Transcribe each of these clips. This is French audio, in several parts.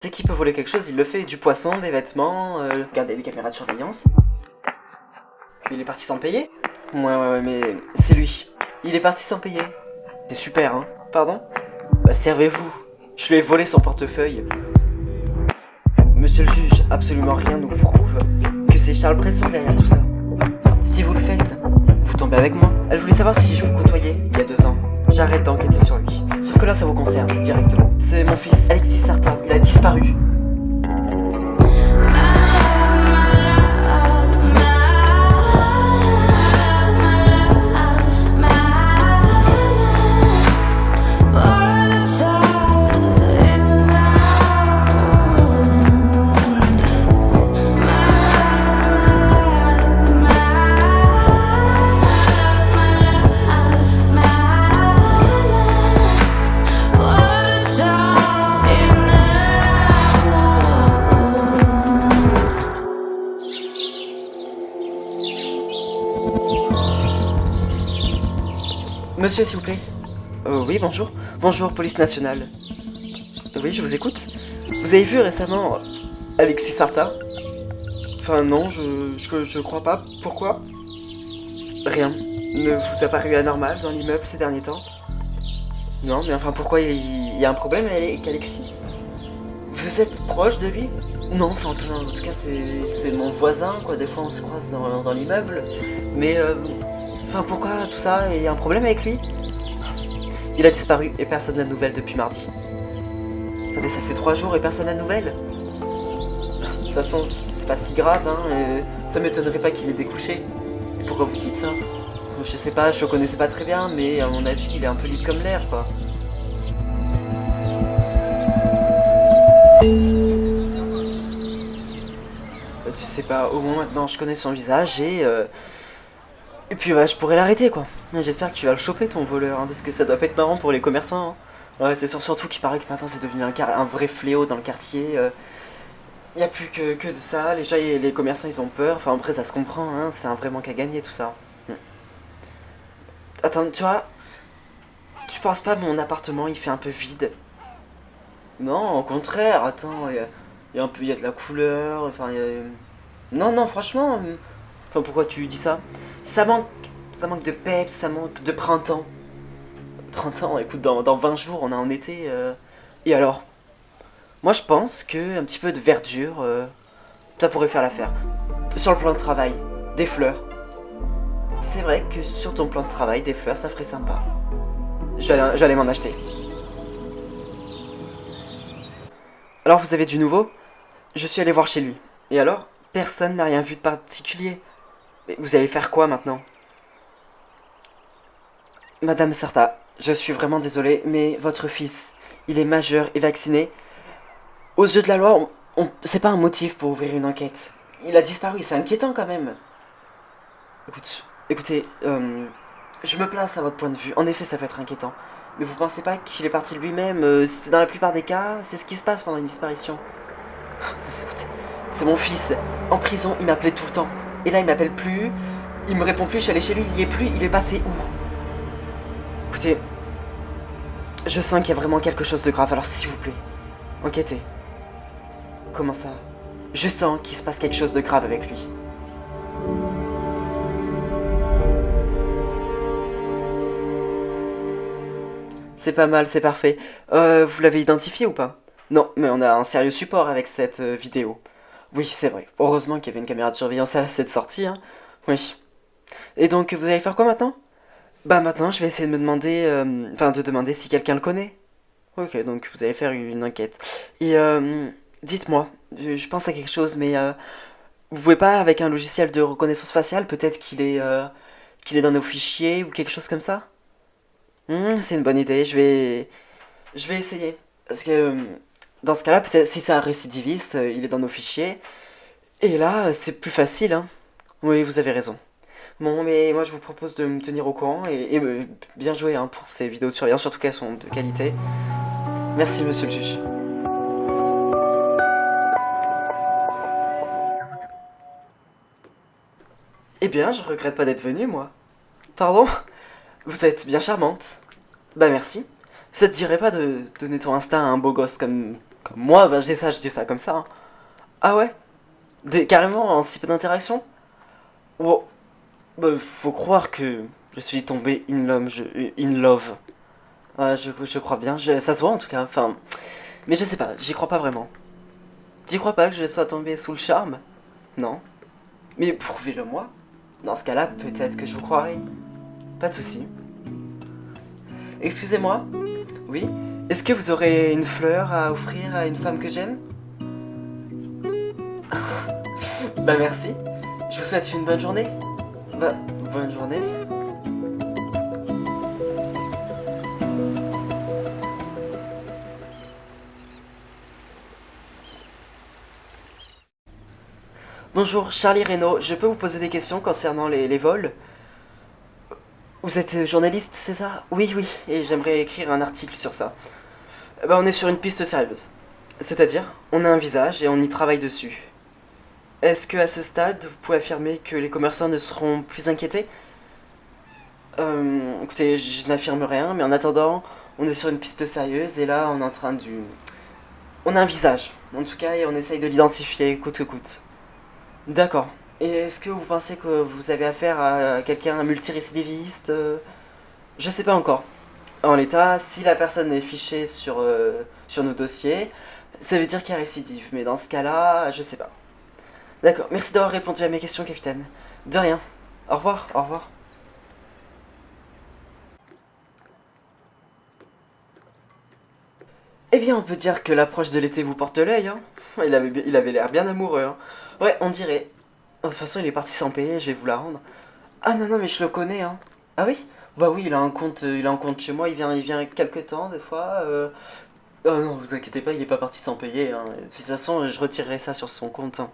Dès qu'il peut voler quelque chose, il le fait. Du poisson, des vêtements, regardez les caméras de surveillance. Il est parti sans payer? Ouais, mais c'est lui. Il est parti sans payer. C'est super, hein. Pardon? Bah, servez-vous. Je lui ai volé son portefeuille. Monsieur le juge, absolument rien nous prouve que c'est Charles Bresson derrière tout ça. Si vous le faites, vous tombez avec moi. Elle voulait savoir si je vous côtoyais il y a 2 ans. J'arrête d'enquêter sur lui. Sauf que là, ça vous concerne directement. C'est mon fils, Alexis Sartin. Il a disparu. Monsieur, s'il vous plaît. Oui, bonjour. Bonjour, police nationale. Oui, je vous écoute. Vous avez vu récemment Alexis Sarta? Enfin, non, je crois pas. Pourquoi? Rien. Ne vous a paru anormal dans l'immeuble ces derniers temps? Non, mais enfin, pourquoi il y a un problème avec Alexis? Vous êtes proche de lui? Non, enfin, en tout cas, c'est mon voisin, quoi. Des fois, on se croise dans l'immeuble. Mais, enfin, pourquoi tout ça? Il y a un problème avec lui? Il a disparu et personne n'a de nouvelles depuis mardi. Attendez, ça fait 3 jours et personne n'a de nouvelles? De toute façon, c'est pas si grave, hein. Ça m'étonnerait pas qu'il ait découché. Et pourquoi vous dites ça? Je sais pas, je le connaissais pas très bien, mais à mon avis, il est un peu libre comme l'air, quoi. Tu sais pas, au moins maintenant je connais son visage et puis bah, je pourrais l'arrêter quoi. J'espère que tu vas le choper ton voleur, hein, parce que ça doit pas être marrant pour les commerçants. Hein. Ouais, c'est surtout qu'il paraît que maintenant c'est devenu un vrai fléau dans le quartier. Y a plus que de ça, les commerçants ils ont peur, enfin après ça se comprend, hein, c'est un vrai manque à gagner tout ça. Attends, tu vois, tu penses pas mon appartement il fait un peu vide? Non, au contraire, attends, y a de la couleur, enfin non, non, franchement, enfin pourquoi tu dis ça? Ça manque, ça manque de peps, ça manque de printemps. Printemps, écoute, dans 20 jours, on est en été. Et alors? Moi, je pense que un petit peu de verdure, ça pourrait faire l'affaire. Sur le plan de travail, des fleurs. C'est vrai que sur ton plan de travail, des fleurs, ça ferait sympa. J'allais m'en acheter. Alors, vous avez du nouveau? Je suis allé voir chez lui. Et alors? Personne n'a rien vu de particulier. Mais vous allez faire quoi maintenant? Madame Sarta, je suis vraiment désolé, mais votre fils, il est majeur et vacciné. Aux yeux de la loi, c'est pas un motif pour ouvrir une enquête. Il a disparu, c'est inquiétant quand même. Écoutez, je me place à votre point de vue. En effet, ça peut être inquiétant. Mais vous pensez pas qu'il est parti de lui-même? C'est dans la plupart des cas, c'est ce qui se passe pendant une disparition. Écoutez, c'est mon fils. En prison, il m'appelait tout le temps. Et là, il m'appelle plus. Il me répond plus, je suis allé chez lui, il y est plus, il est passé où? Écoutez, je sens qu'il y a vraiment quelque chose de grave, alors s'il vous plaît, enquêtez. Comment ça? Je sens qu'il se passe quelque chose de grave avec lui. C'est pas mal, c'est parfait. Vous l'avez identifié ou pas? Non, mais on a un sérieux support avec cette vidéo. Oui, c'est vrai. Heureusement qu'il y avait une caméra de surveillance à cette sortie, hein. Oui. Et donc, vous allez faire quoi maintenant? Bah maintenant, je vais essayer de me demander... Enfin, de demander si quelqu'un le connaît. Ok, donc vous allez faire une enquête. Et dites-moi, je pense à quelque chose, mais vous pouvez pas, avec un logiciel de reconnaissance faciale, peut-être qu'il est dans nos fichiers ou quelque chose comme ça? C'est une bonne idée, je vais essayer. Parce que dans ce cas-là, peut-être si c'est un récidiviste, il est dans nos fichiers. Et là, c'est plus facile, hein. Oui, vous avez raison. Bon, mais moi je vous propose de me tenir au courant et bien joué hein, pour ces vidéos de surveillance, surtout qu'elles sont de qualité. Merci, monsieur le juge. Eh bien, je regrette pas d'être venu, moi. Pardon? Vous êtes bien charmante. Bah merci. Ça te dirait pas de donner ton Insta à un beau gosse Comme moi, bah, je dis ça comme ça. Hein. Ah ouais? Carrément, en si peu d'interaction? Oh, bah, faut croire que je suis tombé in love. Ouais, je crois bien, ça se voit en tout cas, enfin... Mais je sais pas, j'y crois pas vraiment. T'y crois pas que je sois tombé sous le charme? Non. Mais prouvez-le moi. Dans ce cas-là, peut-être que je vous croirai. Pas de souci. Excusez-moi? Oui? Est-ce que vous aurez une fleur à offrir à une femme que j'aime? Bah merci. Je vous souhaite une bonne journée. Bah, bonne journée. Bonjour, Charlie Reynaud. Je peux vous poser des questions concernant les vols? Vous êtes journaliste, c'est ça? Oui, oui, et j'aimerais écrire un article sur ça. Bah, on est sur une piste sérieuse. C'est-à-dire, on a un visage et on y travaille dessus. Est-ce que à ce stade, vous pouvez affirmer que les commerçants ne seront plus inquiétés? Écoutez, je n'affirme rien, mais en attendant, on est sur une piste sérieuse et là, on est en train du... On a un visage, en tout cas, et on essaye de l'identifier coûte que coûte. D'accord. Et est-ce que vous pensez que vous avez affaire à quelqu'un, un multirécidiviste? Je sais pas encore. En l'état, si la personne est fichée sur nos dossiers, ça veut dire qu'il y a récidive. Mais dans ce cas-là, je sais pas. D'accord, merci d'avoir répondu à mes questions, capitaine. De rien. Au revoir, au revoir. Eh bien, on peut dire que l'approche de l'été vous porte l'œil, hein. Il avait l'air bien amoureux, hein. Ouais, on dirait. De toute façon, il est parti sans payer, je vais vous la rendre. Ah non, non, mais je le connais, hein. Ah oui? Bah oui, il a un compte chez moi, il vient quelques temps, des fois. Oh non, vous inquiétez pas, il est pas parti sans payer, hein. De toute façon, je retirerai ça sur son compte, hein.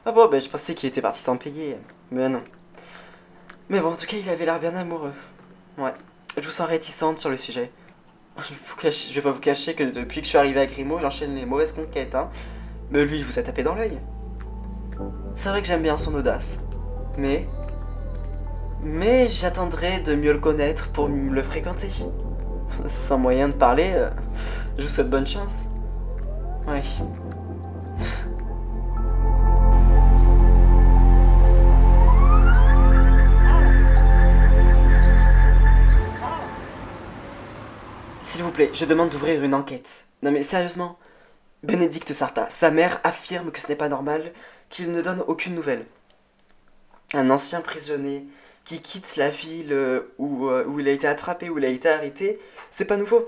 Ah bon, bah je pensais qu'il était parti sans payer. Mais non. Mais bon, en tout cas, il avait l'air bien amoureux. Ouais. Je vous sens réticente sur le sujet. Je vais pas vous cacher que depuis que je suis arrivé à Grimaud, j'enchaîne les mauvaises conquêtes, hein. Mais lui, il vous a tapé dans l'œil. C'est vrai que j'aime bien son audace. Mais... Mais j'attendrai de mieux le connaître pour le fréquenter. Sans moyen de parler, je vous souhaite bonne chance. Ouais. S'il vous plaît, je demande d'ouvrir une enquête. Non mais sérieusement, Bénédicte Sarta, sa mère affirme que ce n'est pas normal, qu'il ne donne aucune nouvelle. Un ancien prisonnier qui quitte la ville où il a été attrapé, où il a été arrêté, c'est pas nouveau.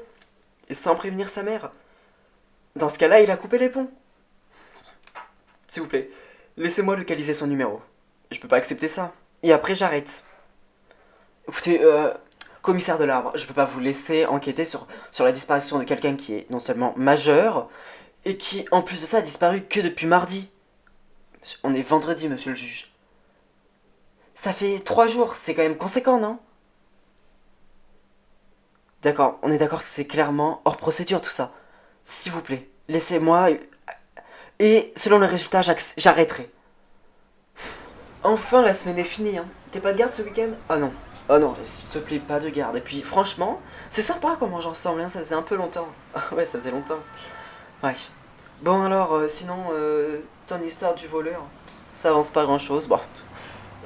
Et sans prévenir sa mère. Dans ce cas-là, il a coupé les ponts. S'il vous plaît, laissez-moi localiser son numéro. Je peux pas accepter ça. Et après, j'arrête. Écoutez, commissaire de l'arbre, je peux pas vous laisser enquêter sur la disparition de quelqu'un qui est non seulement majeur, et qui, en plus de ça, a disparu que depuis mardi. On est vendredi, monsieur le juge. Ça fait 3 jours, c'est quand même conséquent, non? D'accord, on est d'accord que c'est clairement hors procédure tout ça. S'il vous plaît, laissez-moi... Et selon le résultat, j'arrêterai. Enfin, la semaine est finie, hein. T'es pas de garde ce week-end? Ah non. Oh non, s'il te plaît, pas de garde. Et puis, franchement, c'est sympa qu'on mange ensemble, hein. Ça faisait un peu longtemps. Ah ouais, ça faisait longtemps. Ouais. Bon alors, sinon, ton histoire du voleur, ça avance pas grand-chose. Bon,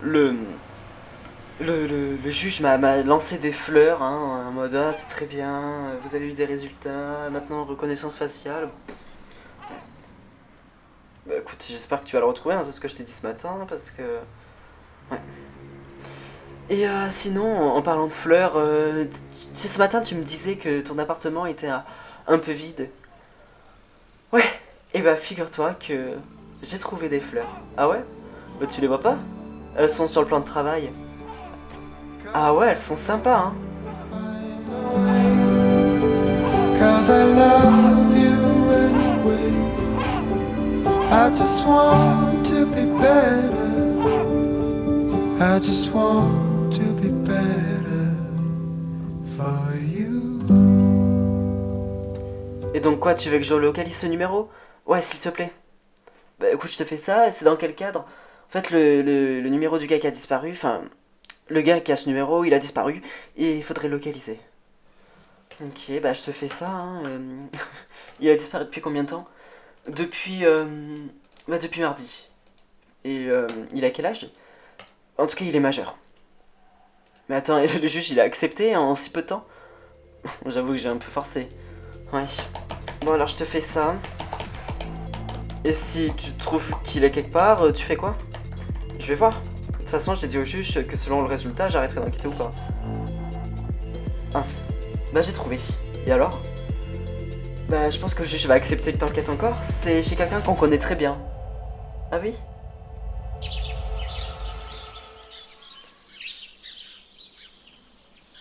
le, le juge m'a lancé des fleurs, hein, en mode ah c'est très bien, vous avez eu des résultats, maintenant reconnaissance faciale. Bah, écoute, j'espère que tu vas le retrouver, hein, c'est ce que je t'ai dit ce matin, parce que... Ouais. Et sinon, en parlant de fleurs, ce matin tu me disais que ton appartement était un peu vide. Ouais, et bah figure-toi que j'ai trouvé des fleurs. Ah ouais? Bah tu les vois pas? Elles sont sur le plan de travail. Ah ouais, elles sont sympas, hein. Cause I love you anyway. I just want to be better. I just want to be better for you. Et donc quoi, tu veux que je localise ce numéro? Ouais, s'il te plaît. Bah écoute, je te fais ça, et c'est dans quel cadre? En fait, le numéro du gars qui a disparu, enfin, le gars qui a ce numéro, il a disparu, et il faudrait le localiser. Ok, bah je te fais ça, hein. Il a disparu depuis combien de temps? Depuis... depuis mardi. Et il a quel âge? En tout cas, il est majeur. Mais attends, le juge, il a accepté en si peu de temps? J'avoue que j'ai un peu forcé. Ouais. Bon, alors je te fais ça. Et si tu trouves qu'il est quelque part, tu fais quoi? Je vais voir. De toute façon, j'ai dit au juge que selon le résultat, j'arrêterai d'enquêter ou pas. Ah. Bah, j'ai trouvé. Et alors? Bah, je pense que le juge va accepter que t'enquêtes encore. C'est chez quelqu'un qu'on connaît très bien. Ah oui?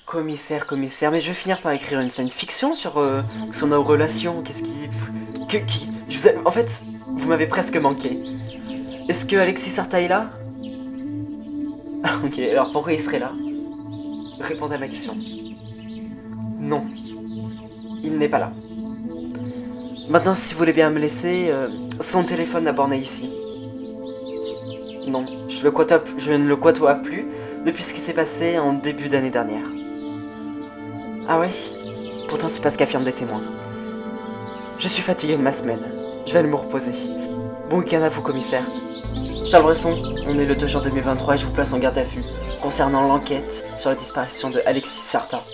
Commissaire, commissaire, mais je vais finir par écrire une fanfiction sur nos relations. Qu'est-ce qui... En fait, vous m'avez presque manqué. Est-ce que Alexis Sarta est là? Ah, ok, alors pourquoi il serait là? Répondez à ma question. Non, il n'est pas là. Maintenant, si vous voulez bien me laisser, son téléphone n'a borné ici. Non, je ne le côtoie plus depuis ce qui s'est passé en début d'année dernière. Ah ouais? Pourtant c'est pas ce qu'affirment des témoins. Je suis fatigué de ma semaine. Je vais aller me reposer. Bon week-end à vous, commissaire. Charles Bresson, on est le 2 juin 2023 et je vous place en garde à vue concernant l'enquête sur la disparition de Alexis Sarta.